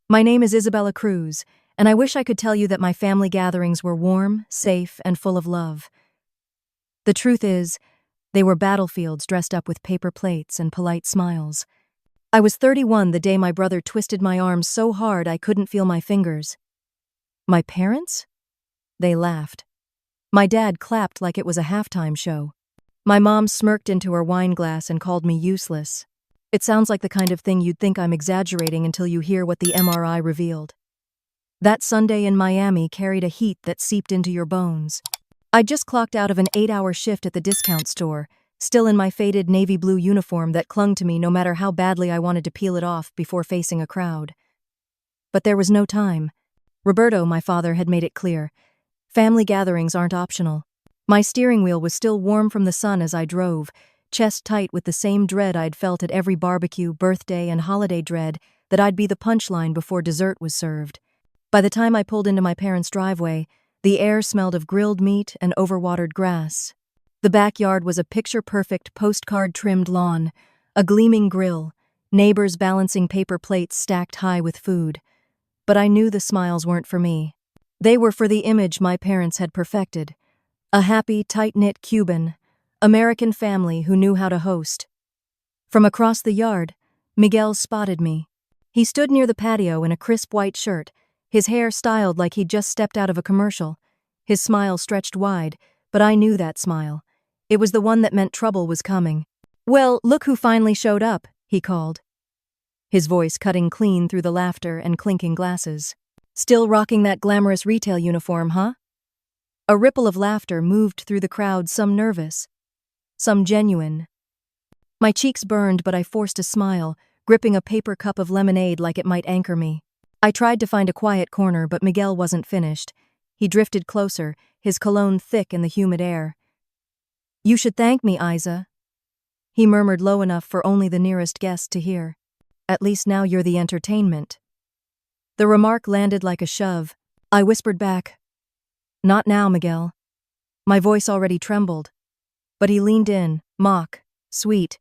My name is Isabella Cruz, and I wish I could tell you that my family gatherings were warm, safe, and full of love. The truth is, they were battlefields dressed up with paper plates and polite smiles. I was 31 the day my brother twisted my arm so hard I couldn't feel my fingers. My parents? They laughed. My dad clapped like it was a halftime show. My mom smirked into her wine glass and called me useless. It sounds like the kind of thing you'd think I'm exaggerating until you hear what the MRI revealed. That Sunday in Miami carried a heat that seeped into your bones. I'd just clocked out of an 8-hour shift at the discount store, still in my faded navy blue uniform that clung to me no matter how badly I wanted to peel it off before facing a crowd. But there was no time. Roberto, my father, had made it clear. Family gatherings aren't optional. My steering wheel was still warm from the sun as I drove, chest tight with the same dread I'd felt at every barbecue, birthday, and holiday dread that I'd be the punchline before dessert was served. By the time I pulled into my parents' driveway, the air smelled of grilled meat and overwatered grass. The backyard was a picture-perfect, postcard-trimmed lawn, a gleaming grill, neighbors balancing paper plates stacked high with food. But I knew the smiles weren't for me. They were for the image my parents had perfected. A happy, tight-knit Cuban, American family who knew how to host. From across the yard, Miguel spotted me. He stood near the patio in a crisp white shirt, his hair styled like he'd just stepped out of a commercial. His smile stretched wide, but I knew that smile. It was the one that meant trouble was coming. "Well, look who finally showed up," he called, his voice cutting clean through the laughter and clinking glasses. "Still rocking that glamorous retail uniform, huh?" A ripple of laughter moved through the crowd, some nervous, some genuine. My cheeks burned, but I forced a smile, gripping a paper cup of lemonade like it might anchor me. I tried to find a quiet corner, but Miguel wasn't finished. He drifted closer, his cologne thick in the humid air. "You should thank me, Isa," he murmured low enough for only the nearest guest to hear. "At least now you're the entertainment." The remark landed like a shove. I whispered back, "Not now, Miguel." My voice already trembled. But he leaned in, mock, sweet.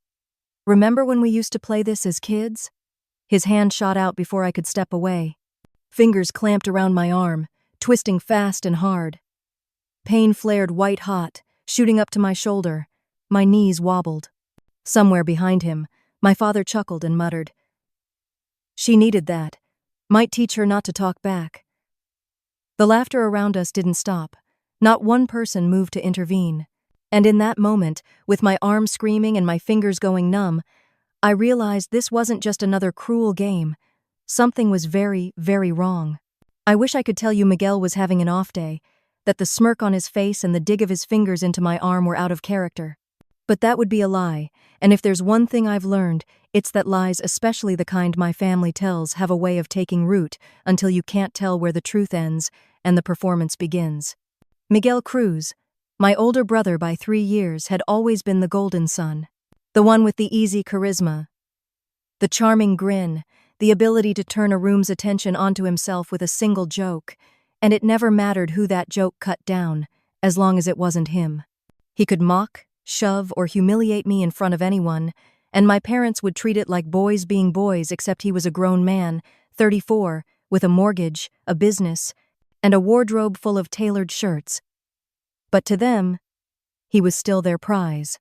"Remember when we used to play this as kids?" His hand shot out before I could step away. Fingers clamped around my arm, twisting fast and hard. Pain flared white-hot, shooting up to my shoulder. My knees wobbled. Somewhere behind him, my father chuckled and muttered, "She needed that. Might teach her not to talk back." The laughter around us didn't stop. Not one person moved to intervene. And in that moment, with my arm screaming and my fingers going numb, I realized this wasn't just another cruel game. Something was very, very wrong. I wish I could tell you Miguel was having an off day, that the smirk on his face and the dig of his fingers into my arm were out of character. But that would be a lie, and if there's one thing I've learned, it's that lies, especially the kind my family tells, have a way of taking root until you can't tell where the truth ends and the performance begins. Miguel Cruz, my older brother by 3 years, had always been the golden son. The one with the easy charisma, the charming grin, the ability to turn a room's attention onto himself with a single joke, and it never mattered who that joke cut down, as long as it wasn't him. He could mock, shove, or humiliate me in front of anyone, and my parents would treat it like boys being boys, except he was a grown man, 34, with a mortgage, a business, and a wardrobe full of tailored shirts. But to them, he was still their prize.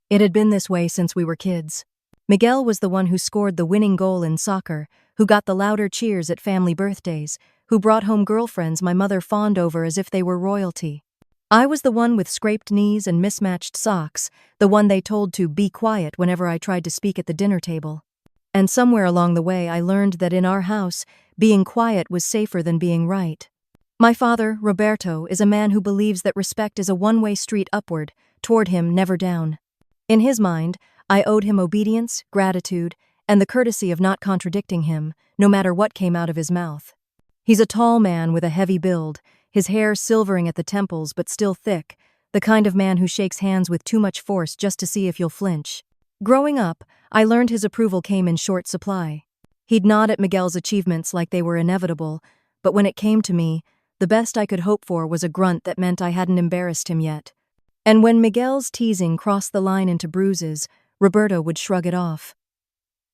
It had been this way since we were kids. Miguel was the one who scored the winning goal in soccer, who got the louder cheers at family birthdays, who brought home girlfriends my mother fawned over as if they were royalty. I was the one with scraped knees and mismatched socks, the one they told to be quiet whenever I tried to speak at the dinner table. And somewhere along the way I learned that in our house, being quiet was safer than being right. My father, Roberto, is a man who believes that respect is a one-way street upward, toward him, never down. In his mind, I owed him obedience, gratitude, and the courtesy of not contradicting him, no matter what came out of his mouth. He's a tall man with a heavy build, his hair silvering at the temples but still thick, the kind of man who shakes hands with too much force just to see if you'll flinch. Growing up, I learned his approval came in short supply. He'd nod at Miguel's achievements like they were inevitable, but when it came to me, the best I could hope for was a grunt that meant I hadn't embarrassed him yet. And when Miguel's teasing crossed the line into bruises, Roberto would shrug it off.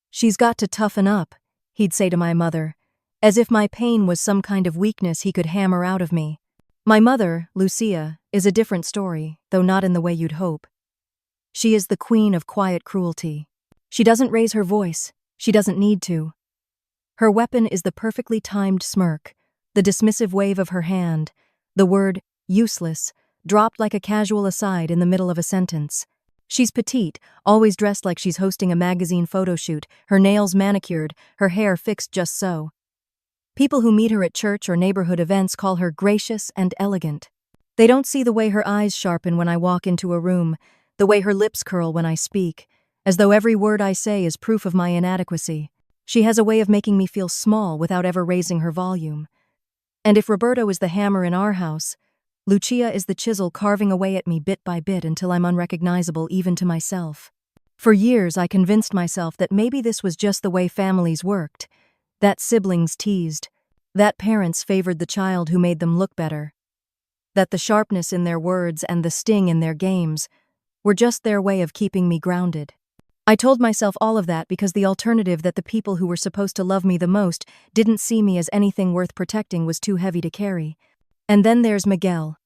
"She's got to toughen up," he'd say to my mother, as if my pain was some kind of weakness he could hammer out of me. My mother, Lucia, is a different story, though not in the way you'd hope. She is the queen of quiet cruelty. She doesn't raise her voice. She doesn't need to. Her weapon is the perfectly timed smirk, the dismissive wave of her hand, the word, useless, dropped like a casual aside in the middle of a sentence. She's petite, always dressed like she's hosting a magazine photo shoot, her nails manicured, her hair fixed just so. People who meet her at church or neighborhood events call her gracious and elegant. They don't see the way her eyes sharpen when I walk into a room, the way her lips curl when I speak, as though every word I say is proof of my inadequacy. She has a way of making me feel small without ever raising her volume. And if Roberto is the hammer in our house, Lucia is the chisel carving away at me bit by bit until I'm unrecognizable even to myself. For years I convinced myself that maybe this was just the way families worked, that siblings teased, that parents favored the child who made them look better, that the sharpness in their words and the sting in their games were just their way of keeping me grounded. I told myself all of that because the alternative that the people who were supposed to love me the most didn't see me as anything worth protecting was too heavy to carry. And then there's Miguel.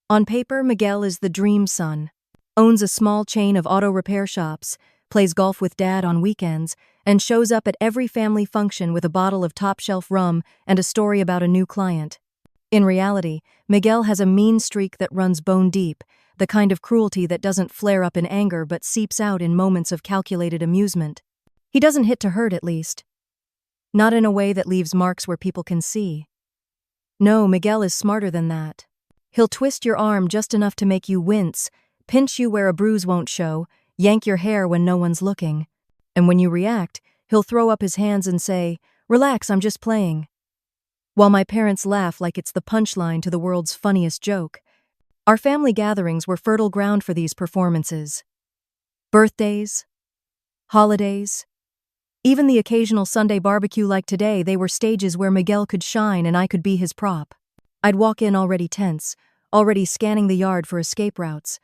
On paper, Miguel is the dream son, owns a small chain of auto repair shops, plays golf with Dad on weekends, and shows up at every family function with a bottle of top-shelf rum and a story about a new client. In reality, Miguel has a mean streak that runs bone deep, the kind of cruelty that doesn't flare up in anger but seeps out in moments of calculated amusement. He doesn't hit to hurt, at least. Not in a way that leaves marks where people can see. No, Miguel is smarter than that. He'll twist your arm just enough to make you wince, pinch you where a bruise won't show, yank your hair when no one's looking. And when you react, he'll throw up his hands and say, "Relax, I'm just playing." While my parents laugh like it's the punchline to the world's funniest joke, our family gatherings were fertile ground for these performances. Birthdays, holidays, even the occasional Sunday barbecue like today, they were stages where Miguel could shine and I could be his prop. I'd walk in already tense, already scanning the yard for escape routes.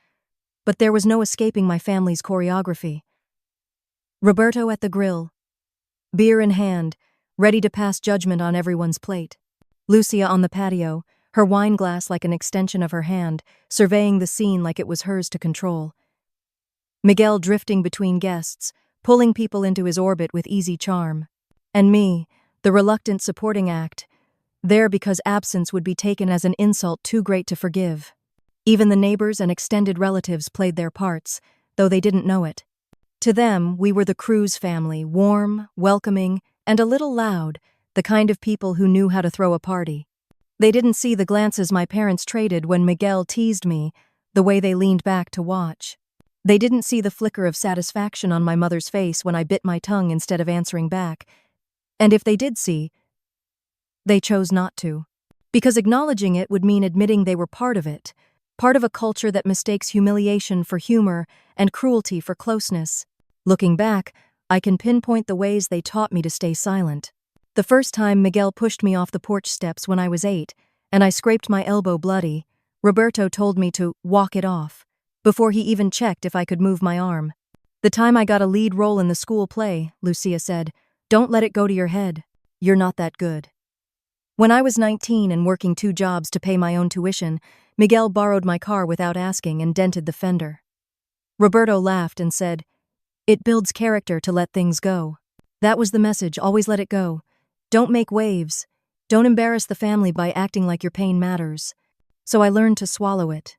But there was no escaping my family's choreography. Roberto at the grill, beer in hand, ready to pass judgment on everyone's plate. Lucia on the patio, her wine glass like an extension of her hand, surveying the scene like it was hers to control. Miguel drifting between guests, pulling people into his orbit with easy charm. And me, the reluctant supporting act, there because absence would be taken as an insult too great to forgive. Even the neighbors and extended relatives played their parts, though they didn't know it. To them, we were the Cruz family, warm, welcoming, and a little loud, the kind of people who knew how to throw a party. They didn't see the glances my parents traded when Miguel teased me, the way they leaned back to watch. They didn't see the flicker of satisfaction on my mother's face when I bit my tongue instead of answering back. And if they did see, they chose not to. Because acknowledging it would mean admitting they were part of it, part of a culture that mistakes humiliation for humor and cruelty for closeness. Looking back, I can pinpoint the ways they taught me to stay silent. The first time Miguel pushed me off the porch steps when I was 8, and I scraped my elbow bloody, Roberto told me to walk it off, before he even checked if I could move my arm. The time I got a lead role in the school play, Lucia said, "Don't let it go to your head. You're not that good." When I was 19 and working 2 jobs to pay my own tuition, Miguel borrowed my car without asking and dented the fender. Roberto laughed and said, "It builds character to let things go." That was the message, always let it go. Don't make waves. Don't embarrass the family by acting like your pain matters. So I learned to swallow it.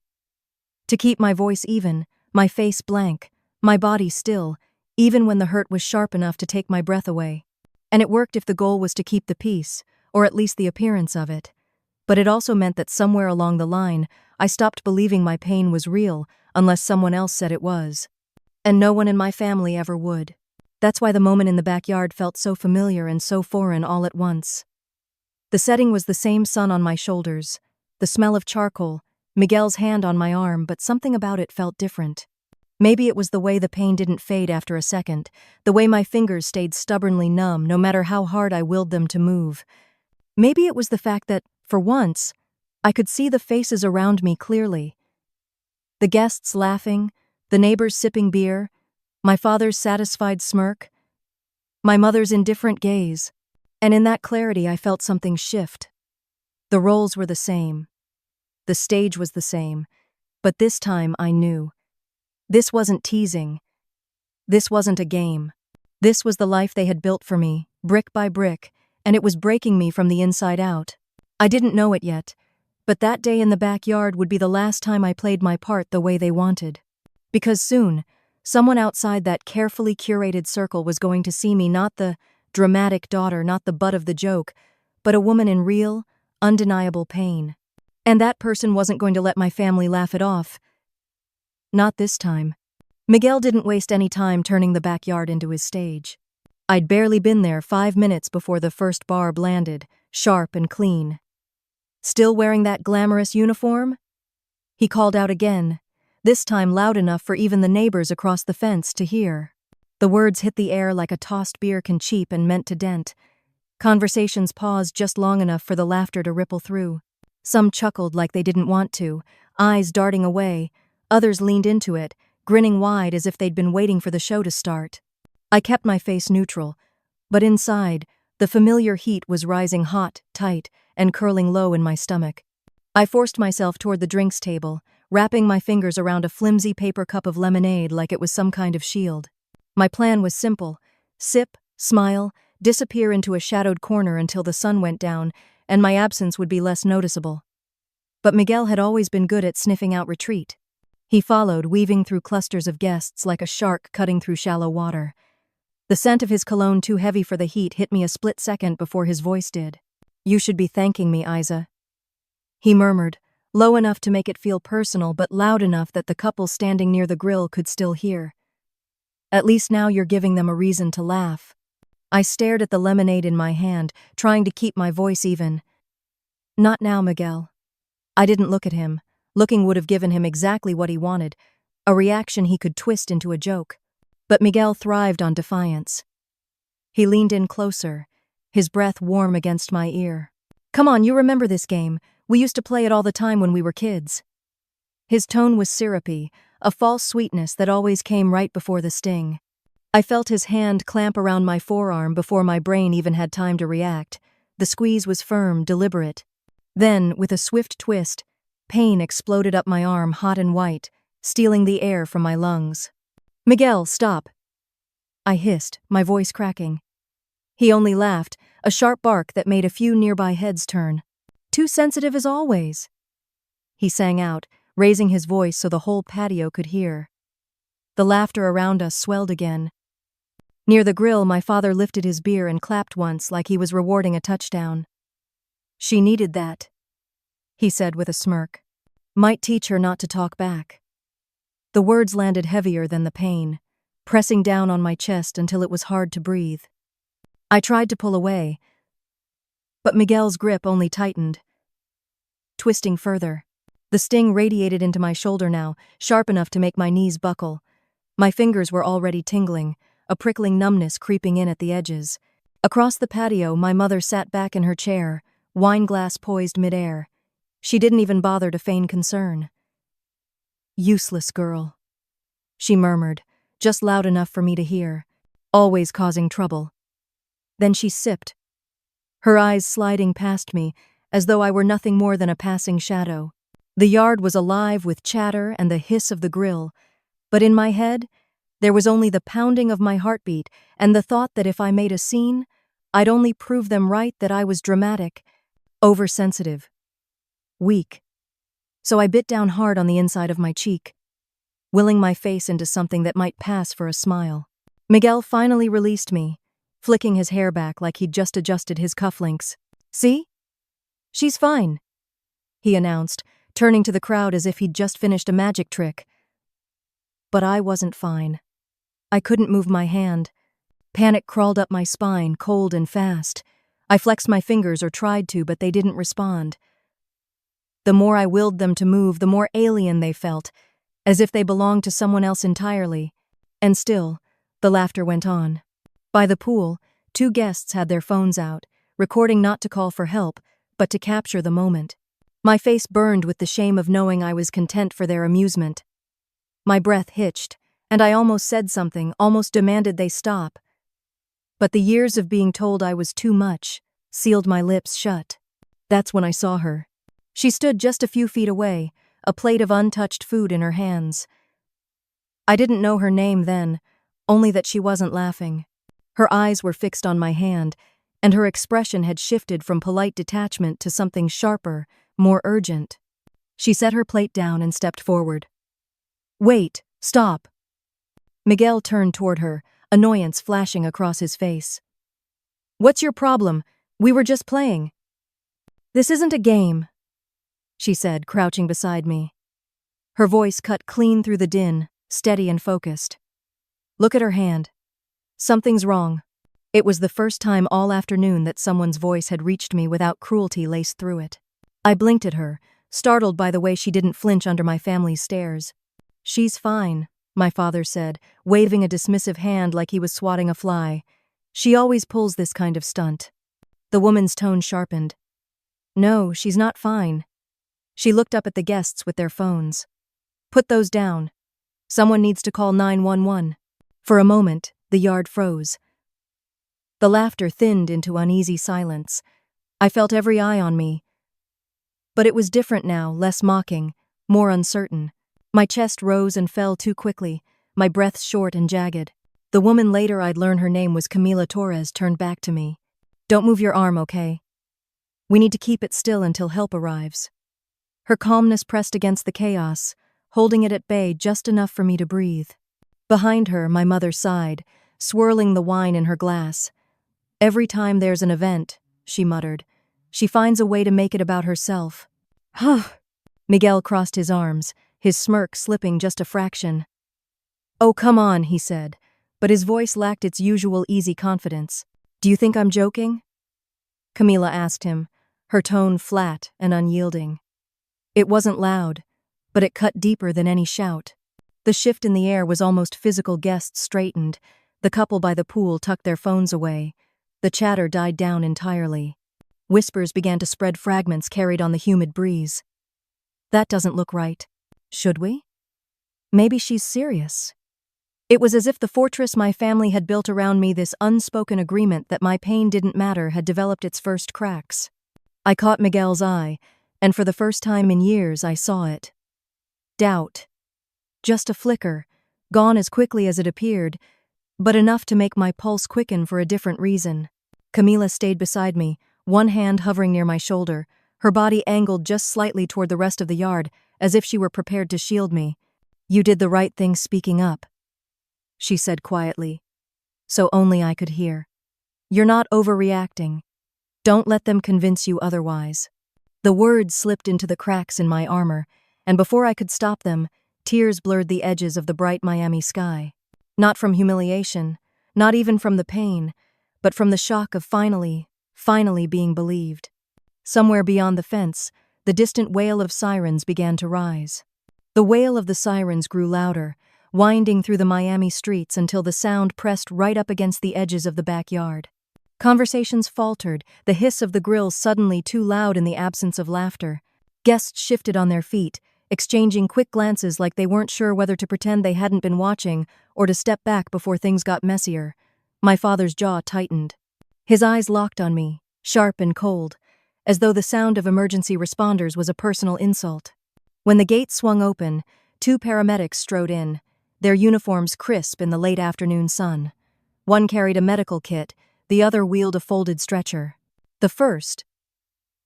To keep my voice even, my face blank, my body still, even when the hurt was sharp enough to take my breath away. And it worked if the goal was to keep the peace, or at least the appearance of it. But it also meant that somewhere along the line, I stopped believing my pain was real unless someone else said it was. And no one in my family ever would. That's why the moment in the backyard felt so familiar and so foreign all at once. The setting was the same sun on my shoulders, the smell of charcoal, Miguel's hand on my arm, but something about it felt different. Maybe it was the way the pain didn't fade after a second, the way my fingers stayed stubbornly numb no matter how hard I willed them to move. Maybe it was the fact that, for once, I could see the faces around me clearly. The guests laughing, the neighbors sipping beer, my father's satisfied smirk, my mother's indifferent gaze. And in that clarity, I felt something shift. The roles were the same. The stage was the same. But this time I knew. This wasn't teasing. This wasn't a game. This was the life they had built for me, brick by brick, and it was breaking me from the inside out. I didn't know it yet, but that day in the backyard would be the last time I played my part the way they wanted. Because soon, someone outside that carefully curated circle was going to see me not the dramatic daughter, not the butt of the joke, but a woman in real, undeniable pain. And that person wasn't going to let my family laugh it off. Not this time. Miguel didn't waste any time turning the backyard into his stage. I'd barely been there 5 minutes before the first barb landed, sharp and clean. "Still wearing that glamorous uniform?" He called out again, this time loud enough for even the neighbors across the fence to hear. The words hit the air like a tossed beer can cheap and meant to dent. Conversations paused just long enough for the laughter to ripple through. Some chuckled like they didn't want to, eyes darting away. Others leaned into it, grinning wide as if they'd been waiting for the show to start. I kept my face neutral, but inside, the familiar heat was rising hot, tight, and curling low in my stomach. I forced myself toward the drinks table, wrapping my fingers around a flimsy paper cup of lemonade like it was some kind of shield. My plan was simple: sip, smile, disappear into a shadowed corner until the sun went down, and my absence would be less noticeable. But Miguel had always been good at sniffing out retreat. He followed, weaving through clusters of guests like a shark cutting through shallow water. The scent of his cologne, too heavy for the heat, hit me a split second before his voice did. "You should be thanking me, Isa," he murmured, low enough to make it feel personal but loud enough that the couple standing near the grill could still hear. "At least now you're giving them a reason to laugh." I stared at the lemonade in my hand, trying to keep my voice even. "Not now, Miguel." I didn't look at him. Looking would have given him exactly what he wanted, a reaction he could twist into a joke. But Miguel thrived on defiance. He leaned in closer, his breath warm against my ear. "Come on, you remember this game. We used to play it all the time when we were kids." His tone was syrupy, a false sweetness that always came right before the sting. I felt his hand clamp around my forearm before my brain even had time to react. The squeeze was firm, deliberate. Then, with a swift twist, pain exploded up my arm, hot and white, stealing the air from my lungs. "Miguel, stop!" I hissed, my voice cracking. He only laughed, a sharp bark that made a few nearby heads turn. "Too sensitive as always," he sang out, raising his voice so the whole patio could hear. The laughter around us swelled again. Near the grill, my father lifted his beer and clapped once like he was rewarding a touchdown. "She needed that," he said with a smirk. "Might teach her not to talk back." The words landed heavier than the pain, pressing down on my chest until it was hard to breathe. I tried to pull away, but Miguel's grip only tightened, twisting further. The sting radiated into my shoulder now, sharp enough to make my knees buckle. My fingers were already tingling, a prickling numbness creeping in at the edges. Across the patio, my mother sat back in her chair, wine glass poised midair. She didn't even bother to feign concern. "Useless girl," she murmured, just loud enough for me to hear, "always causing trouble." Then she sipped, her eyes sliding past me, as though I were nothing more than a passing shadow. The yard was alive with chatter and the hiss of the grill, but in my head, there was only the pounding of my heartbeat and the thought that if I made a scene, I'd only prove them right that I was dramatic, oversensitive, weak. So I bit down hard on the inside of my cheek, willing my face into something that might pass for a smile. Miguel finally released me, flicking his hair back like he'd just adjusted his cufflinks. "See? She's fine," he announced, turning to the crowd as if he'd just finished a magic trick. But I wasn't fine. I couldn't move my hand. Panic crawled up my spine, cold and fast. I flexed my fingers or tried to, but they didn't respond. The more I willed them to move, the more alien they felt, as if they belonged to someone else entirely. And still, the laughter went on. By the pool, 2 guests had their phones out, recording not to call for help, but to capture the moment. My face burned with the shame of knowing I was content for their amusement. My breath hitched, and I almost said something, almost demanded they stop. But the years of being told I was too much sealed my lips shut. That's when I saw her. She stood just a few feet away, a plate of untouched food in her hands. I didn't know her name then, only that she wasn't laughing. Her eyes were fixed on my hand, and her expression had shifted from polite detachment to something sharper, more urgent. She set her plate down and stepped forward. "Wait, stop." Miguel turned toward her, annoyance flashing across his face. "What's your problem? We were just playing." "This isn't a game," she said, crouching beside me. Her voice cut clean through the din, steady and focused. "Look at her hand. Something's wrong." It was the first time all afternoon that someone's voice had reached me without cruelty laced through it. I blinked at her, startled by the way she didn't flinch under my family's stares. "She's fine," my father said, waving a dismissive hand like he was swatting a fly. "She always pulls this kind of stunt." The woman's tone sharpened. "No, she's not fine." She looked up at the guests with their phones. "Put those down. Someone needs to call 911. For a moment, the yard froze. The laughter thinned into uneasy silence. I felt every eye on me. But it was different now, less mocking, more uncertain. My chest rose and fell too quickly, my breath short and jagged. The woman later I'd learn her name was Camila Torres turned back to me. "Don't move your arm, okay? We need to keep it still until help arrives." Her calmness pressed against the chaos, holding it at bay just enough for me to breathe. Behind her, my mother sighed, swirling the wine in her glass. "Every time there's an event," she muttered, "she finds a way to make it about herself." "Huh." Miguel crossed his arms, his smirk slipping just a fraction. "Oh, come on," he said, but his voice lacked its usual easy confidence. "Do you think I'm joking?" Camila asked him, her tone flat and unyielding. It wasn't loud, but it cut deeper than any shout. The shift in the air was almost physical. Guests straightened. The couple by the pool tucked their phones away. The chatter died down entirely. Whispers began to spread, fragments carried on the humid breeze. "That doesn't look right. Should we? Maybe she's serious." It was as if the fortress my family had built around me, this unspoken agreement that my pain didn't matter, had developed its first cracks. I caught Miguel's eye, and for the first time in years I saw it. Doubt. Just a flicker, gone as quickly as it appeared, but enough to make my pulse quicken for a different reason. Camila stayed beside me, one hand hovering near my shoulder, her body angled just slightly toward the rest of the yard, as if she were prepared to shield me. "You did the right thing speaking up," she said quietly, so only I could hear. "You're not overreacting. Don't let them convince you otherwise." The words slipped into the cracks in my armor, and before I could stop them, tears blurred the edges of the bright Miami sky. Not from humiliation, not even from the pain, but from the shock of finally being believed. Somewhere beyond the fence, the distant wail of sirens began to rise. The wail of the sirens grew louder, winding through the Miami streets until the sound pressed right up against the edges of the backyard. Conversations faltered, the hiss of the grill suddenly too loud in the absence of laughter. Guests shifted on their feet, exchanging quick glances like they weren't sure whether to pretend they hadn't been watching or to step back before things got messier. My father's jaw tightened. His eyes locked on me, sharp and cold, as though the sound of emergency responders was a personal insult. When the gate swung open, 2 paramedics strode in, their uniforms crisp in the late afternoon sun. One carried a medical kit, the other wheeled a folded stretcher. The first,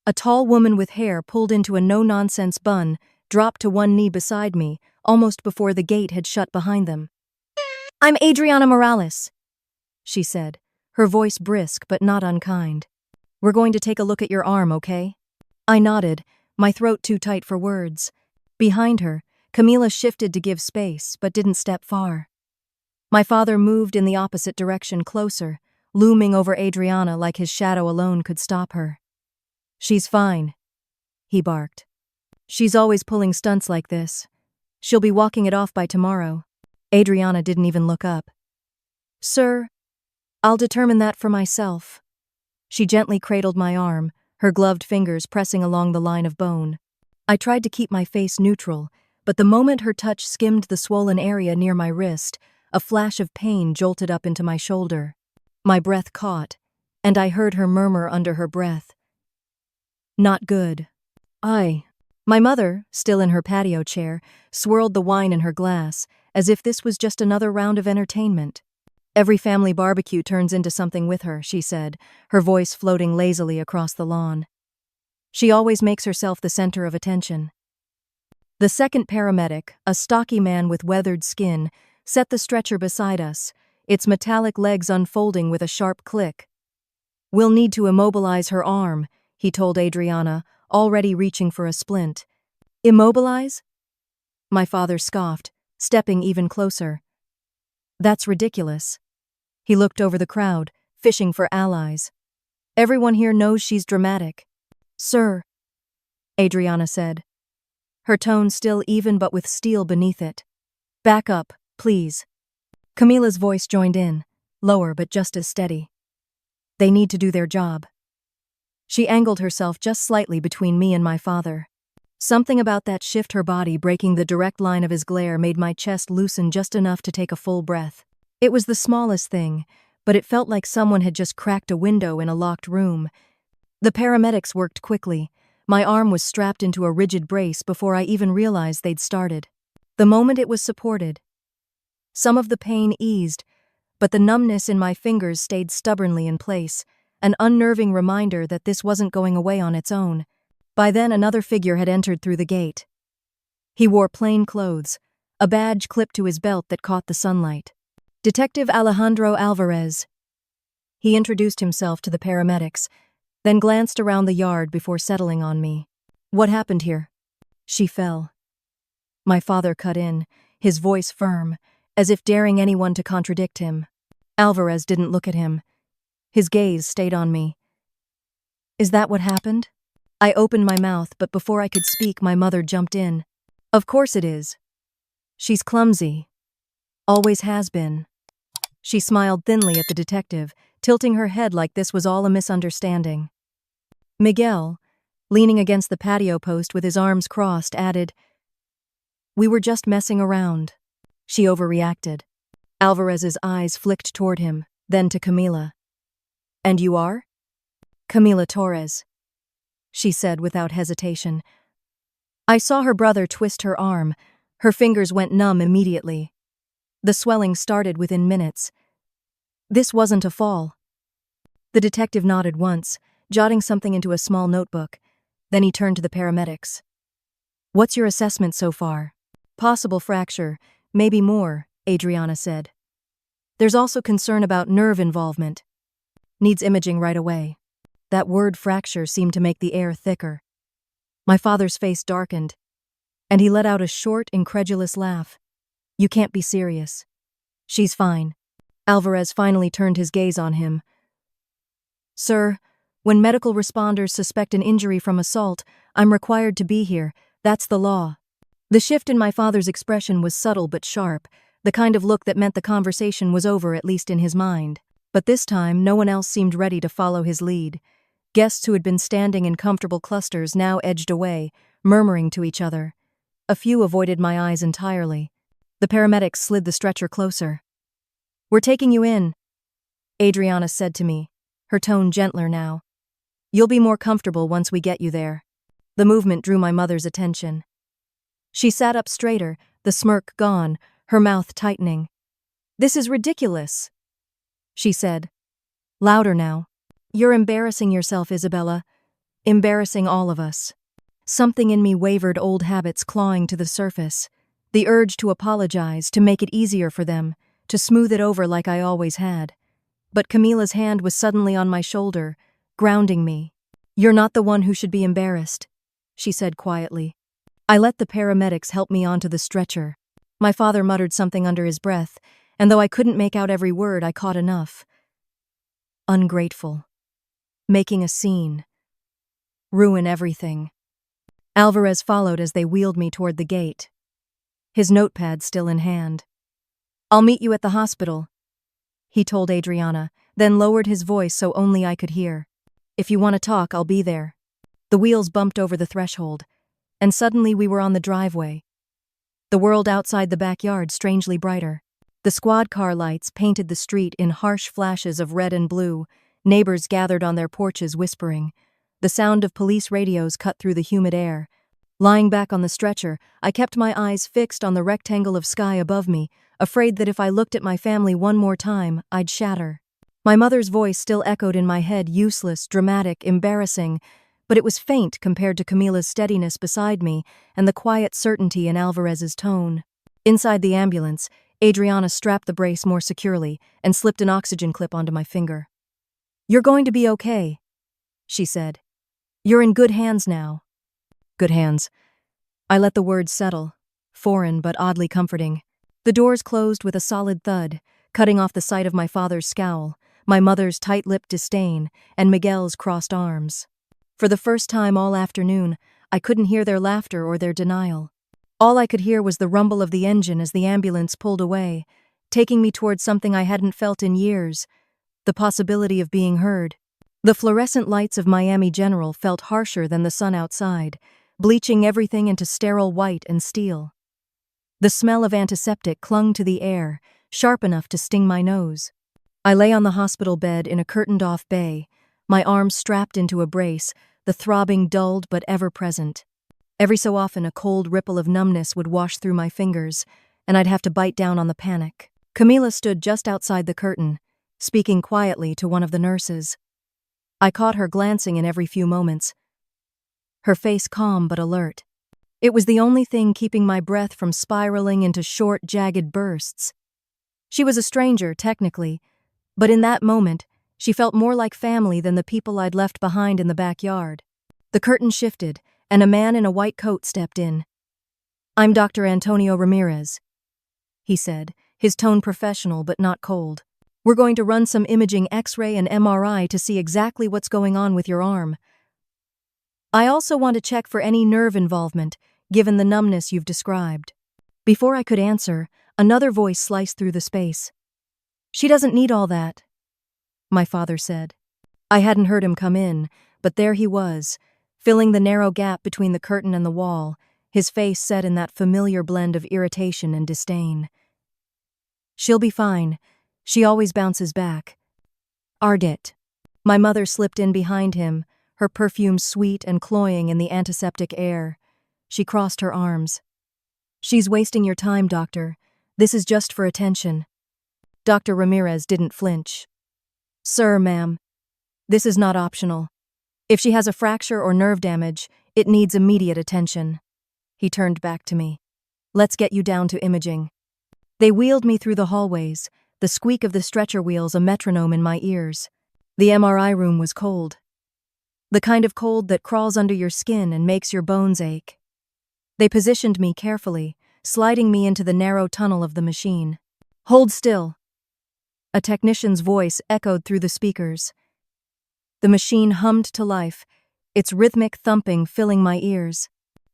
a tall woman with hair pulled into a no-nonsense bun, dropped to one knee beside me, almost before the gate had shut behind them. "I'm Adriana Morales," she said, her voice brisk but not unkind. "We're going to take a look at your arm, okay?" I nodded, my throat too tight for words. Behind her, Camila shifted to give space, but didn't step far. My father moved in the opposite direction, closer, looming over Adriana like his shadow alone could stop her. "She's fine," he barked. "She's always pulling stunts like this. She'll be walking it off by tomorrow." Adriana didn't even look up. "Sir, I'll determine that for myself." She gently cradled my arm, her gloved fingers pressing along the line of bone. I tried to keep my face neutral, but the moment her touch skimmed the swollen area near my wrist, a flash of pain jolted up into my shoulder. My breath caught, and I heard her murmur under her breath. Not good. My mother, still in her patio chair, swirled the wine in her glass, as if this was just another round of entertainment. Every family barbecue turns into something with her, she said, her voice floating lazily across the lawn. She always makes herself the center of attention. The second paramedic, a stocky man with weathered skin, set the stretcher beside us, its metallic legs unfolding with a sharp click. We'll need to immobilize her arm, he told Adriana, already reaching for a splint. Immobilize? My father scoffed, stepping even closer. That's ridiculous. He looked over the crowd, fishing for allies. Everyone here knows she's dramatic. Sir, Adriana said, her tone still even but with steel beneath it. Back up, please. Camila's voice joined in, lower but just as steady. They need to do their job. She angled herself just slightly between me and my father. Something about that shift, her body breaking the direct line of his glare, made my chest loosen just enough to take a full breath. It was the smallest thing, but it felt like someone had just cracked a window in a locked room. The paramedics worked quickly. My arm was strapped into a rigid brace before I even realized they'd started. The moment it was supported, some of the pain eased, but the numbness in my fingers stayed stubbornly in place, an unnerving reminder that this wasn't going away on its own. By then, another figure had entered through the gate. He wore plain clothes, a badge clipped to his belt that caught the sunlight. Detective Alejandro Alvarez. He introduced himself to the paramedics, then glanced around the yard before settling on me. What happened here? She fell. My father cut in, his voice firm, as if daring anyone to contradict him. Alvarez didn't look at him. His gaze stayed on me. Is that what happened? I opened my mouth, but before I could speak, my mother jumped in. Of course it is. She's clumsy. Always has been. She smiled thinly at the detective, tilting her head like this was all a misunderstanding. Miguel, leaning against the patio post with his arms crossed, added, We were just messing around. She overreacted. Alvarez's eyes flicked toward him, then to Camila. And you are? Camila Torres, she said without hesitation. I saw her brother twist her arm. Her fingers went numb immediately. The swelling started within minutes. This wasn't a fall. The detective nodded once, jotting something into a small notebook. Then he turned to the paramedics. What's your assessment so far? Possible fracture, maybe more, Adriana said. There's also concern about nerve involvement. Needs imaging right away. That word fracture seemed to make the air thicker. My father's face darkened, and he let out a short, incredulous laugh. You can't be serious. She's fine. Alvarez finally turned his gaze on him. Sir, when medical responders suspect an injury from assault, I'm required to be here. That's the law. The shift in my father's expression was subtle but sharp, the kind of look that meant the conversation was over, at least in his mind. But this time, no one else seemed ready to follow his lead. Guests who had been standing in comfortable clusters now edged away, murmuring to each other. A few avoided my eyes entirely. The paramedics slid the stretcher closer. We're taking you in, Adriana said to me, her tone gentler now. You'll be more comfortable once we get you there. The movement drew my mother's attention. She sat up straighter, the smirk gone, her mouth tightening. This is ridiculous, she said. Louder now. You're embarrassing yourself, Isabella. Embarrassing all of us. Something in me wavered, old habits clawing to the surface. The urge to apologize, to make it easier for them, to smooth it over like I always had. But Camila's hand was suddenly on my shoulder, grounding me. You're not the one who should be embarrassed, she said quietly. I let the paramedics help me onto the stretcher. My father muttered something under his breath, and though I couldn't make out every word, I caught enough. Ungrateful. Making a scene. Ruin everything. Alvarez followed as they wheeled me toward the gate, his notepad still in hand. I'll meet you at the hospital, he told Adriana, then lowered his voice so only I could hear. If you want to talk, I'll be there. The wheels bumped over the threshold, and suddenly we were on the driveway. The world outside the backyard strangely brighter. The squad car lights painted the street in harsh flashes of red and blue. Neighbors gathered on their porches whispering. The sound of police radios cut through the humid air. Lying back on the stretcher, I kept my eyes fixed on the rectangle of sky above me, afraid that if I looked at my family one more time, I'd shatter. My mother's voice still echoed in my head, useless, dramatic, embarrassing, but it was faint compared to Camila's steadiness beside me and the quiet certainty in Alvarez's tone. Inside the ambulance, Adriana strapped the brace more securely and slipped an oxygen clip onto my finger. "You're going to be okay," she said. "You're in good hands now." Good hands. I let the words settle, foreign but oddly comforting. The doors closed with a solid thud, cutting off the sight of my father's scowl, my mother's tight-lipped disdain, and Miguel's crossed arms. For the first time all afternoon, I couldn't hear their laughter or their denial. All I could hear was the rumble of the engine as the ambulance pulled away, taking me towards something I hadn't felt in years, the possibility of being heard. The fluorescent lights of Miami General felt harsher than the sun outside, bleaching everything into sterile white and steel. The smell of antiseptic clung to the air, sharp enough to sting my nose. I lay on the hospital bed in a curtained-off bay, my arms strapped into a brace, the throbbing dulled but ever-present. Every so often a cold ripple of numbness would wash through my fingers, and I'd have to bite down on the panic. Camila stood just outside the curtain, speaking quietly to one of the nurses. I caught her glancing in every few moments, her face calm but alert. It was the only thing keeping my breath from spiraling into short, jagged bursts. She was a stranger, technically, but in that moment, she felt more like family than the people I'd left behind in the backyard. The curtain shifted, and a man in a white coat stepped in. "I'm Dr. Antonio Ramirez," he said, his tone professional but not cold. "We're going to run some imaging X-ray and MRI to see exactly what's going on with your arm. I also want to check for any nerve involvement, given the numbness you've described." Before I could answer, another voice sliced through the space. "She doesn't need all that," my father said. I hadn't heard him come in, but there he was, filling the narrow gap between the curtain and the wall, his face set in that familiar blend of irritation and disdain. "She'll be fine. She always bounces back." "Ardit." My mother slipped in behind him, her perfume sweet and cloying in the antiseptic air. She crossed her arms. "She's wasting your time, doctor. This is just for attention." Dr. Ramirez didn't flinch. "Sir, ma'am, this is not optional. If she has a fracture or nerve damage, it needs immediate attention." He turned back to me. "Let's get you down to imaging." They wheeled me through the hallways, the squeak of the stretcher wheels a metronome in my ears. The MRI room was cold. The kind of cold that crawls under your skin and makes your bones ache. They positioned me carefully, sliding me into the narrow tunnel of the machine. "Hold still." A technician's voice echoed through the speakers. The machine hummed to life, its rhythmic thumping filling my ears.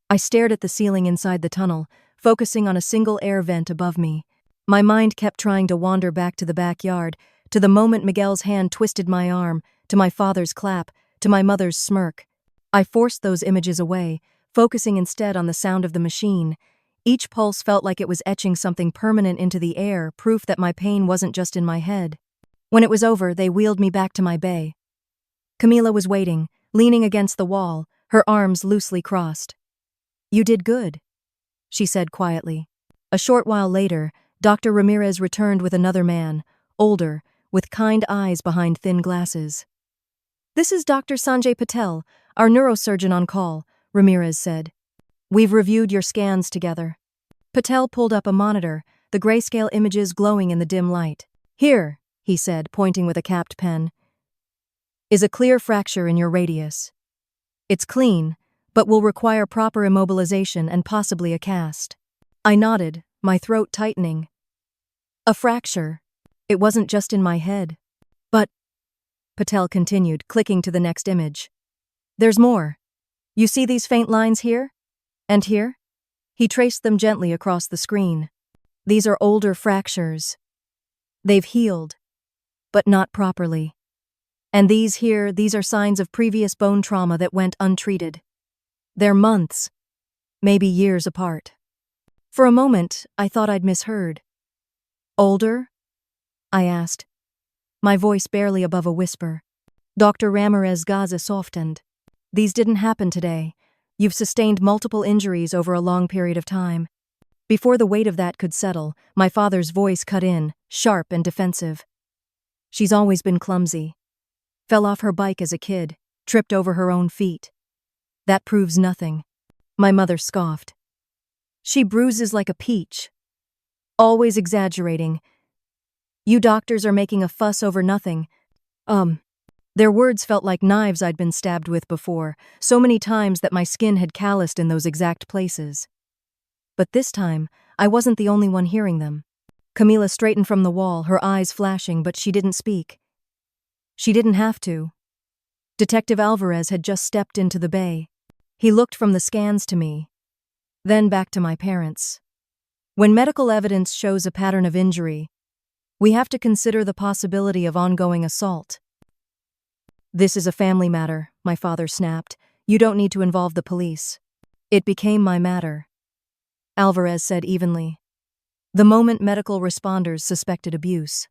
I stared at the ceiling inside the tunnel, focusing on a single air vent above me. My mind kept trying to wander back to the backyard, to the moment Miguel's hand twisted my arm, to my father's clap, to my mother's smirk. I forced those images away, focusing instead on the sound of the machine. Each pulse felt like it was etching something permanent into the air, proof that my pain wasn't just in my head. When it was over, they wheeled me back to my bay. Camila was waiting, leaning against the wall, her arms loosely crossed. "You did good," she said quietly. A short while later, Dr. Ramirez returned with another man, older, with kind eyes behind thin glasses. "This is Dr. Sanjay Patel, our neurosurgeon on call," Ramirez said. "We've reviewed your scans together." Patel pulled up a monitor, the grayscale images glowing in the dim light. "Here," he said, pointing with a capped pen, "is a clear fracture in your radius. It's clean, but will require proper immobilization and possibly a cast." I nodded, my throat tightening. A fracture. It wasn't just in my head. "But," Patel continued, clicking to the next image, "there's more. You see these faint lines here? And here?" He traced them gently across the screen. "These are older fractures. They've healed, but not properly. And these are signs of previous bone trauma that went untreated. They're months, maybe years apart." For a moment, I thought I'd misheard. Older? I asked, my voice barely above a whisper. Dr. Ramirez Gaza softened. These didn't happen today. You've sustained multiple injuries over a long period of time. Before the weight of that could settle, my father's voice cut in, sharp and defensive. She's always been clumsy. Fell off her bike as a kid, tripped over her own feet. That proves nothing. My mother scoffed. She bruises like a peach. Always exaggerating. You doctors are making a fuss over nothing. Their words felt like knives I'd been stabbed with before, so many times that my skin had calloused in those exact places. But this time, I wasn't the only one hearing them. Camila straightened from the wall, her eyes flashing, but she didn't speak. She didn't have to. Detective Alvarez had just stepped into the bay. He looked from the scans to me, then back to my parents. When medical evidence shows a pattern of injury, we have to consider the possibility of ongoing assault. This is a family matter, my father snapped. You don't need to involve the police. It became my matter, Alvarez said evenly. The moment medical responders suspected abuse,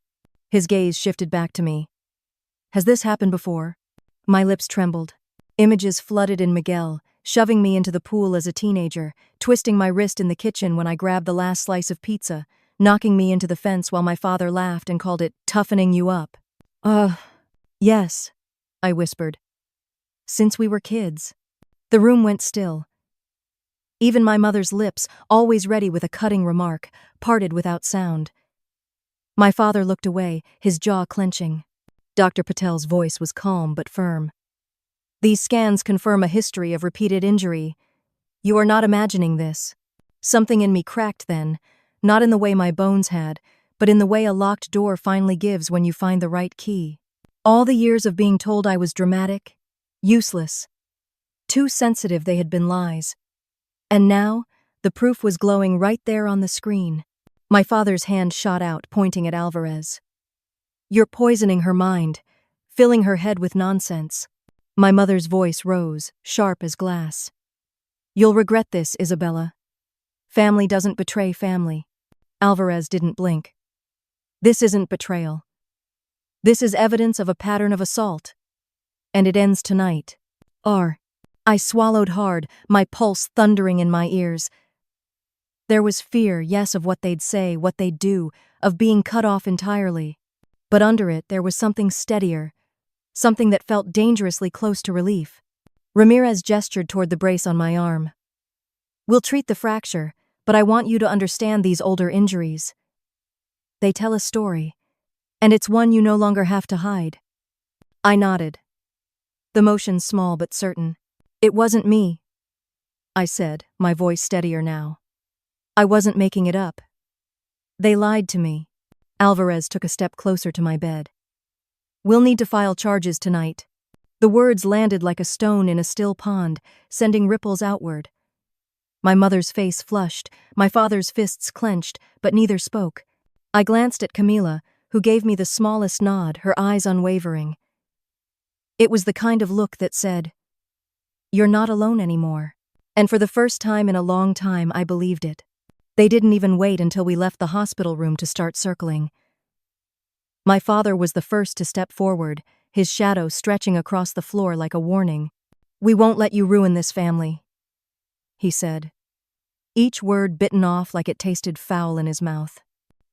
his gaze shifted back to me. Has this happened before? My lips trembled. Images flooded in Miguel, shoving me into the pool as a teenager, twisting my wrist in the kitchen when I grabbed the last slice of pizza, knocking me into the fence while my father laughed and called it toughening you up. Yes, I whispered. Since we were kids. The room went still. Even my mother's lips, always ready with a cutting remark, parted without sound. My father looked away, his jaw clenching. Dr. Patel's voice was calm but firm. These scans confirm a history of repeated injury. You are not imagining this. Something in me cracked then, not in the way my bones had, but in the way a locked door finally gives when you find the right key. All the years of being told I was dramatic, useless, too sensitive they had been lies. And now, the proof was glowing right there on the screen. My father's hand shot out, pointing at Alvarez. You're poisoning her mind, filling her head with nonsense. My mother's voice rose, sharp as glass. You'll regret this, Isabella. Family doesn't betray family. Alvarez didn't blink. This isn't betrayal. This is evidence of a pattern of assault. And it ends tonight. I swallowed hard, my pulse thundering in my ears. There was fear, yes, of what they'd say, what they'd do, of being cut off entirely. But under it, there was something steadier, something that felt dangerously close to relief. Ramirez gestured toward the brace on my arm. We'll treat the fracture, but I want you to understand these older injuries. They tell a story, and it's one you no longer have to hide. I nodded. The motion small but certain. It wasn't me, I said, my voice steadier now. I wasn't making it up. They lied to me. Alvarez took a step closer to my bed. We'll need to file charges tonight. The words landed like a stone in a still pond, sending ripples outward. My mother's face flushed, my father's fists clenched, but neither spoke. I glanced at Camila, who gave me the smallest nod, her eyes unwavering. It was the kind of look that said, "You're not alone anymore." And for the first time in a long time, I believed it. They didn't even wait until we left the hospital room to start circling. My father was the first to step forward, his shadow stretching across the floor like a warning. "We won't let you ruin this family," he said. Each word bitten off like it tasted foul in his mouth.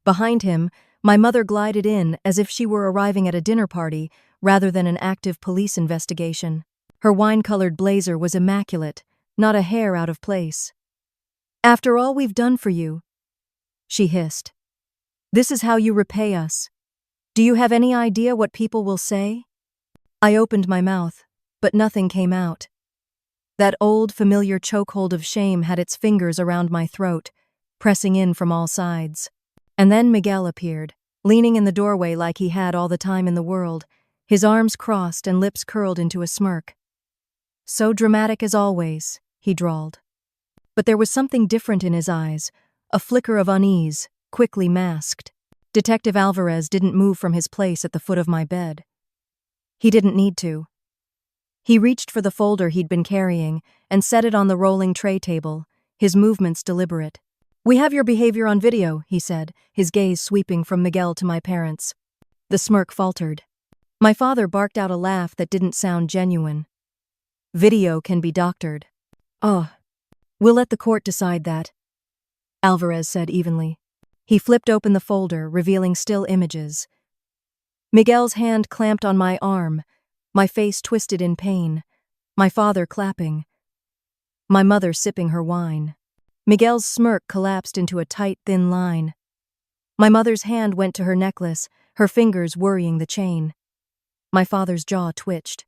Behind him, my mother glided in as if she were arriving at a dinner party rather than an active police investigation. Her wine-colored blazer was immaculate, not a hair out of place. "After all we've done for you," she hissed. "This is how you repay us. Do you have any idea what people will say?" I opened my mouth, but nothing came out. That old, familiar chokehold of shame had its fingers around my throat, pressing in from all sides. And then Miguel appeared, leaning in the doorway like he had all the time in the world, his arms crossed and lips curled into a smirk. "So dramatic as always," he drawled. But there was something different in his eyes, a flicker of unease, quickly masked. Detective Alvarez didn't move from his place at the foot of my bed. He didn't need to. He reached for the folder he'd been carrying and set it on the rolling tray table, his movements deliberate. "We have your behavior on video," he said, his gaze sweeping from Miguel to my parents. The smirk faltered. My father barked out a laugh that didn't sound genuine. "Video can be doctored." "Oh, we'll let the court decide that," Alvarez said evenly. He flipped open the folder, revealing still images. Miguel's hand clamped on my arm, my face twisted in pain, my father clapping, my mother sipping her wine. Miguel's smirk collapsed into a tight, thin line. My mother's hand went to her necklace, her fingers worrying the chain. My father's jaw twitched.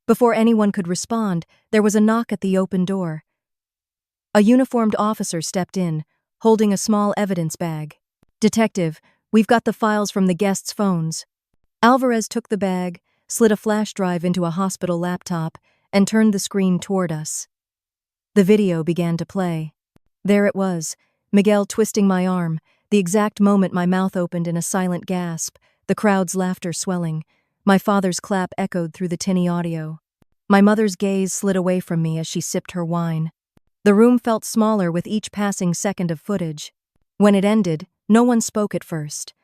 Before anyone could respond, there was a knock at the open door. A uniformed officer stepped in, holding a small evidence bag. "Detective, we've got the files from the guests' phones." Alvarez took the bag, slid a flash drive into a hospital laptop, and turned the screen toward us. The video began to play. There it was, Miguel twisting my arm, the exact moment my mouth opened in a silent gasp, the crowd's laughter swelling. My father's clap echoed through the tinny audio. My mother's gaze slid away from me as she sipped her wine. The room felt smaller with each passing second of footage. When it ended, no one spoke at first.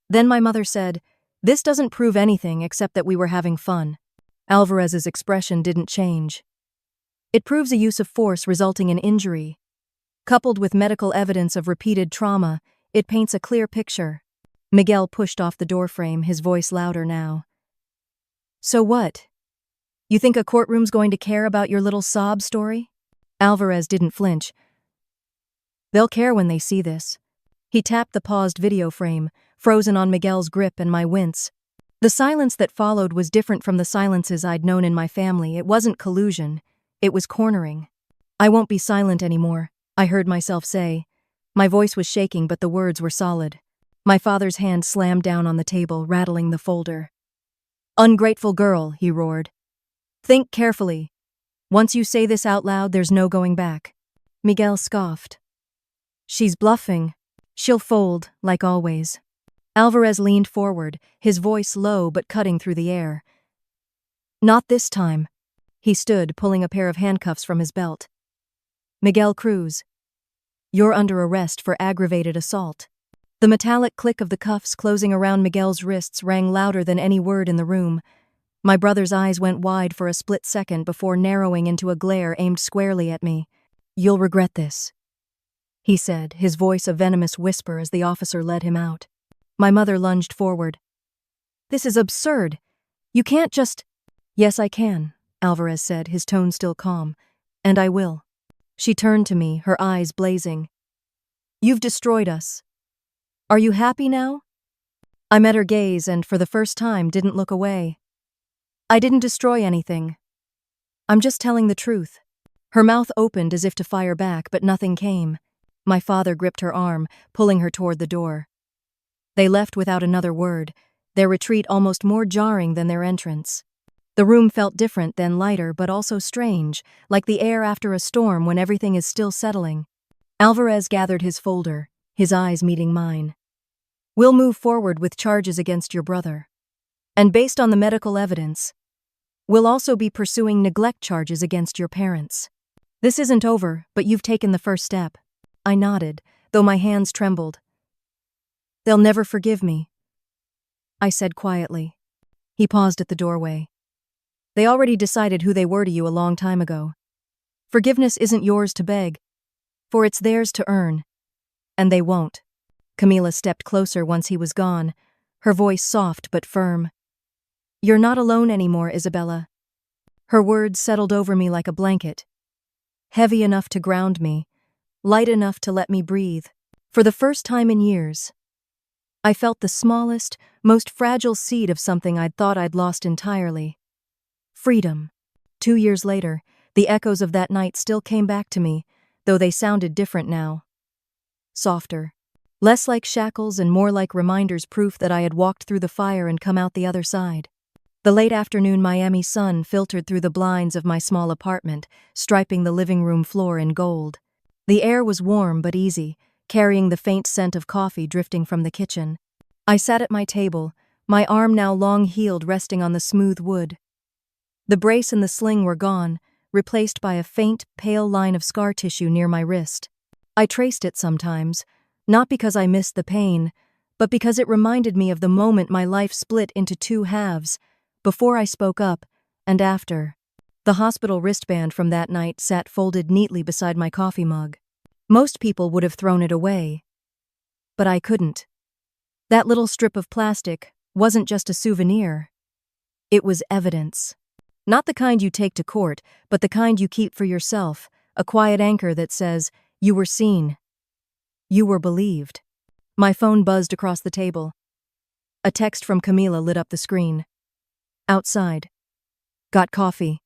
Then my mother said, "This doesn't prove anything except that we were having fun." Alvarez's expression didn't change. "It proves a use of force resulting in injury. Coupled with medical evidence of repeated trauma, it paints a clear picture." Miguel pushed off the doorframe, his voice louder now. "So what? You think a courtroom's going to care about your little sob story?" Alvarez didn't flinch. "They'll care when they see this." He tapped the paused video frame, frozen on Miguel's grip and my wince. The silence that followed was different from the silences I'd known in my family. It wasn't collusion. It was cornering. "I won't be silent anymore," I heard myself say. My voice was shaking, but the words were solid. My father's hand slammed down on the table, rattling the folder. "Ungrateful girl," he roared. "Think carefully. Once you say this out loud, there's no going back." Miguel scoffed. "She's bluffing. She'll fold, like always." Alvarez leaned forward, his voice low but cutting through the air. "Not this time." He stood, pulling a pair of handcuffs from his belt. "Miguel Cruz, you're under arrest for aggravated assault." The metallic click of the cuffs closing around Miguel's wrists rang louder than any word in the room. My brother's eyes went wide for a split second before narrowing into a glare aimed squarely at me. "You'll regret this," he said, his voice a venomous whisper as the officer led him out. My mother lunged forward. "This is absurd. You can't just—" "Yes, I can," Alvarez said, his tone still calm. "And I will." She turned to me, her eyes blazing. "You've destroyed us. Are you happy now?" I met her gaze and, for the first time, didn't look away. "I didn't destroy anything. I'm just telling the truth." Her mouth opened as if to fire back, but nothing came. My father gripped her arm, pulling her toward the door. They left without another word, their retreat almost more jarring than their entrance. The room felt different, then lighter, but also strange, like the air after a storm when everything is still settling. Alvarez gathered his folder, his eyes meeting mine. "We'll move forward with charges against your brother. And based on the medical evidence, we'll also be pursuing neglect charges against your parents. This isn't over, but you've taken the first step." I nodded, though my hands trembled. "They'll never forgive me," I said quietly. He paused at the doorway. "They already decided who they were to you a long time ago. Forgiveness isn't yours to beg, for it's theirs to earn. And they won't." Camila stepped closer once he was gone, her voice soft but firm. "You're not alone anymore, Isabella." Her words settled over me like a blanket, heavy enough to ground me, light enough to let me breathe. For the first time in years, I felt the smallest, most fragile seed of something I'd thought I'd lost entirely. Freedom. 2 years later, the echoes of that night still came back to me, though they sounded different now. Softer. Less like shackles and more like reminders, proof that I had walked through the fire and come out the other side. The late afternoon Miami sun filtered through the blinds of my small apartment, striping the living room floor in gold. The air was warm but easy, carrying the faint scent of coffee drifting from the kitchen. I sat at my table, my arm now long healed resting on the smooth wood. The brace and the sling were gone, replaced by a faint, pale line of scar tissue near my wrist. I traced it sometimes, not because I missed the pain, but because it reminded me of the moment my life split into two halves, before I spoke up and after. The hospital wristband from that night sat folded neatly beside my coffee mug. Most people would have thrown it away, but I couldn't. That little strip of plastic wasn't just a souvenir. It was evidence. Not the kind you take to court, but the kind you keep for yourself, a quiet anchor that says, you were seen. You were believed. My phone buzzed across the table. A text from Camila lit up the screen. Outside. Got coffee.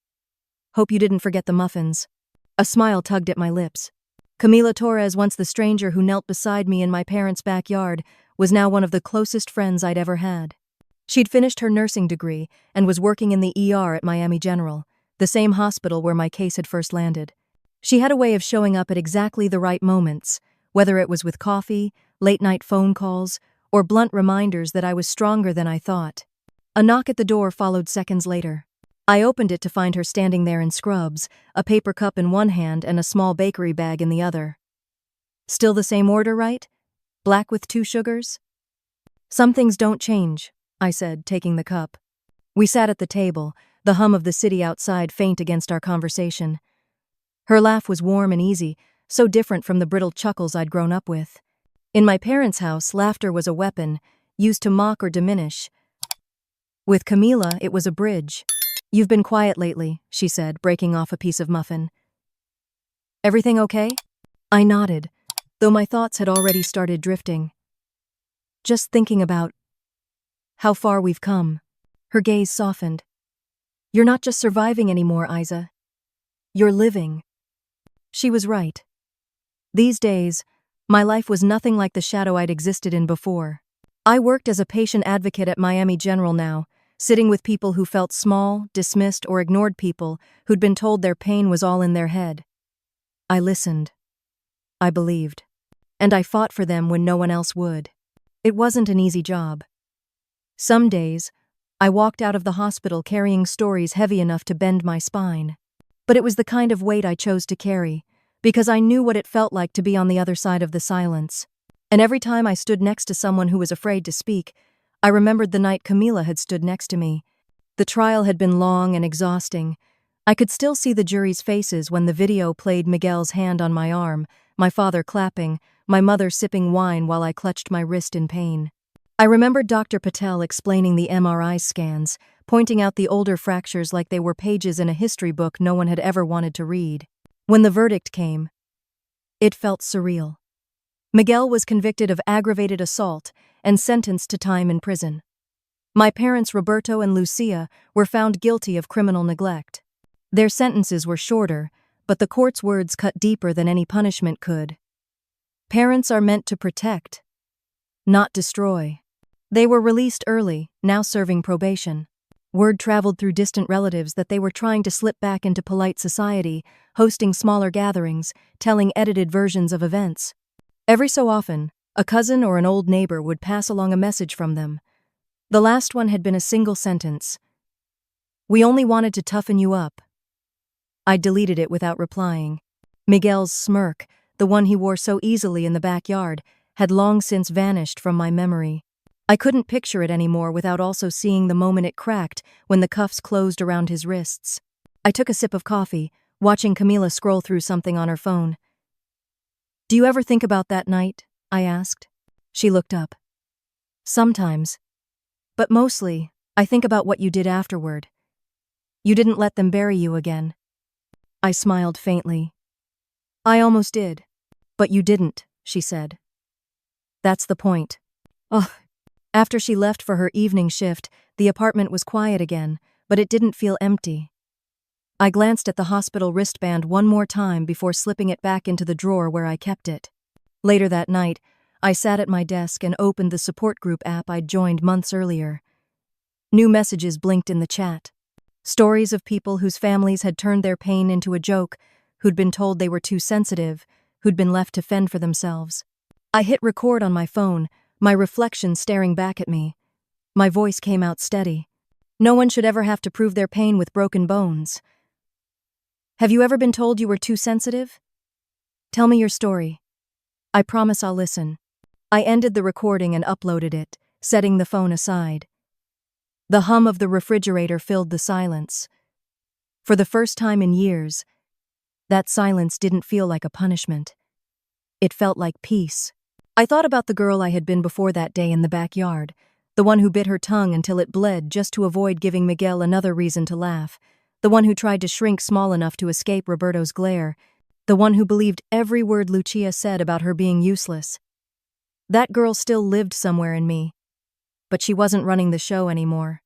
Hope you didn't forget the muffins. A smile tugged at my lips. Camila Torres, once the stranger who knelt beside me in my parents' backyard, was now one of the closest friends I'd ever had. She'd finished her nursing degree and was working in the ER at Miami General, the same hospital where my case had first landed. She had a way of showing up at exactly the right moments, whether it was with coffee, late-night phone calls, or blunt reminders that I was stronger than I thought. A knock at the door followed seconds later. I opened it to find her standing there in scrubs, a paper cup in one hand and a small bakery bag in the other. Still the same order, right? Black with 2 sugars? Some things don't change, I said, taking the cup. We sat at the table, the hum of the city outside faint against our conversation. Her laugh was warm and easy, so different from the brittle chuckles I'd grown up with. In my parents' house, laughter was a weapon, used to mock or diminish. With Camila, it was a bridge. You've been quiet lately, she said, breaking off a piece of muffin. Everything okay? I nodded, though my thoughts had already started drifting. Just thinking about how far we've come. Her gaze softened. You're not just surviving anymore, Isa. You're living. She was right. These days, my life was nothing like the shadow I'd existed in before. I worked as a patient advocate at Miami General now, sitting with people who felt small, dismissed, or ignored people who'd been told their pain was all in their head. I listened. I believed. And I fought for them when no one else would. It wasn't an easy job. Some days, I walked out of the hospital carrying stories heavy enough to bend my spine. But it was the kind of weight I chose to carry, because I knew what it felt like to be on the other side of the silence. And every time I stood next to someone who was afraid to speak, I remembered the night Camila had stood next to me. The trial had been long and exhausting. I could still see the jury's faces when the video played Miguel's hand on my arm, my father clapping, my mother sipping wine while I clutched my wrist in pain. I remembered Dr. Patel explaining the MRI scans, pointing out the older fractures like they were pages in a history book no one had ever wanted to read. When the verdict came, it felt surreal. Miguel was convicted of aggravated assault and sentenced to time in prison. My parents, Roberto and Lucia, were found guilty of criminal neglect. Their sentences were shorter, but the court's words cut deeper than any punishment could. Parents are meant to protect, not destroy. They were released early, now serving probation. Word traveled through distant relatives that they were trying to slip back into polite society, hosting smaller gatherings, telling edited versions of events. Every so often, a cousin or an old neighbor would pass along a message from them. The last one had been a single sentence. We only wanted to toughen you up. I deleted it without replying. Miguel's smirk, the one he wore so easily in the backyard, had long since vanished from my memory. I couldn't picture it anymore without also seeing the moment it cracked when the cuffs closed around his wrists. I took a sip of coffee, watching Camila scroll through something on her phone. Do you ever think about that night? I asked. She looked up. Sometimes. But mostly, I think about what you did afterward. You didn't let them bury you again. I smiled faintly. I almost did. But you didn't, she said. That's the point. Ugh. After she left for her evening shift, the apartment was quiet again, but it didn't feel empty. I glanced at the hospital wristband one more time before slipping it back into the drawer where I kept it. Later that night, I sat at my desk and opened the support group app I'd joined months earlier. New messages blinked in the chat. Stories of people whose families had turned their pain into a joke, who'd been told they were too sensitive, who'd been left to fend for themselves. I hit record on my phone, my reflection staring back at me. My voice came out steady. No one should ever have to prove their pain with broken bones. Have you ever been told you were too sensitive? Tell me your story. I promise I'll listen. I ended the recording and uploaded it, setting the phone aside. The hum of the refrigerator filled the silence. For the first time in years, that silence didn't feel like a punishment. It felt like peace. I thought about the girl I had been before that day in the backyard, the one who bit her tongue until it bled just to avoid giving Miguel another reason to laugh, the one who tried to shrink small enough to escape Roberto's glare, the one who believed every word Lucia said about her being useless. That girl still lived somewhere in me, but she wasn't running the show anymore.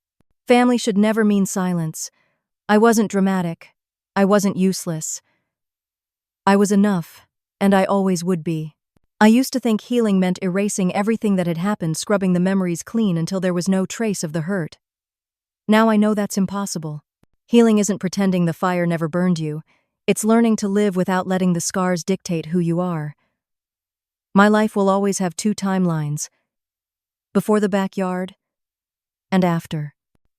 Family should never mean silence. I wasn't dramatic. I wasn't useless. I was enough, and I always would be. I used to think healing meant erasing everything that had happened, scrubbing the memories clean until there was no trace of the hurt. Now I know that's impossible. Healing isn't pretending the fire never burned you. It's learning to live without letting the scars dictate who you are. My life will always have two timelines: before the backyard and after.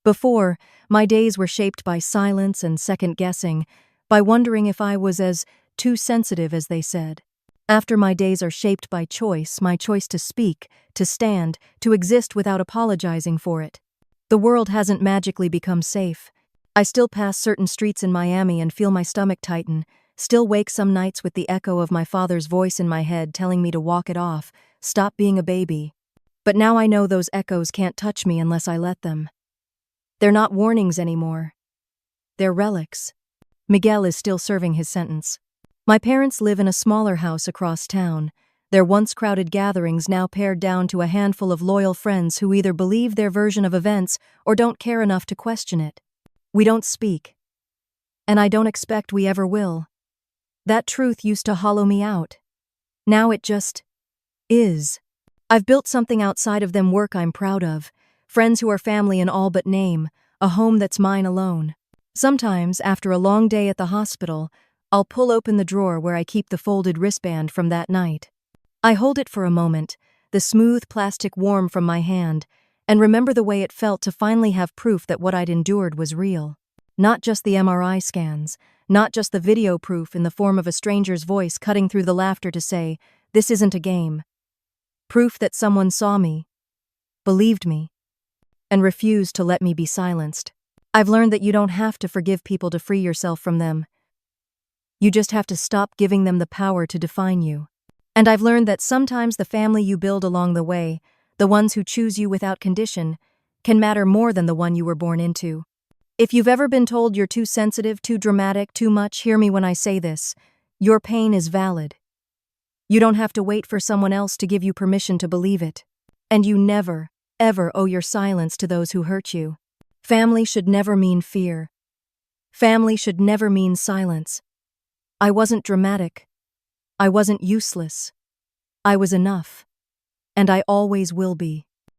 Before, my days were shaped by silence and second-guessing, by wondering if I was as too sensitive as they said. After, my days are shaped by choice, my choice to speak, to stand, to exist without apologizing for it. The world hasn't magically become safe. I still pass certain streets in Miami and feel my stomach tighten, still wake some nights with the echo of my father's voice in my head telling me to walk it off, stop being a baby. But now I know those echoes can't touch me unless I let them. They're not warnings anymore. They're relics. Miguel is still serving his sentence. My parents live in a smaller house across town, their once crowded gatherings now pared down to a handful of loyal friends who either believe their version of events or don't care enough to question it. We don't speak. And I don't expect we ever will. That truth used to hollow me out. Now it just is. I've built something outside of them work I'm proud of, friends who are family in all but name, a home that's mine alone. Sometimes, after a long day at the hospital, I'll pull open the drawer where I keep the folded wristband from that night. I hold it for a moment, the smooth plastic warm from my hand, and remember the way it felt to finally have proof that what I'd endured was real. Not just the MRI scans, not just the video proof in the form of a stranger's voice cutting through the laughter to say, "This isn't a game." Proof that someone saw me, believed me, and refused to let me be silenced. I've learned that you don't have to forgive people to free yourself from them. You just have to stop giving them the power to define you. And I've learned that sometimes the family you build along the way, the ones who choose you without condition, can matter more than the one you were born into. If you've ever been told you're too sensitive, too dramatic, too much, hear me when I say this. Your pain is valid. You don't have to wait for someone else to give you permission to believe it. And you never, ever owe your silence to those who hurt you. Family should never mean fear. Family should never mean silence. I wasn't dramatic. I wasn't useless. I was enough. And I always will be.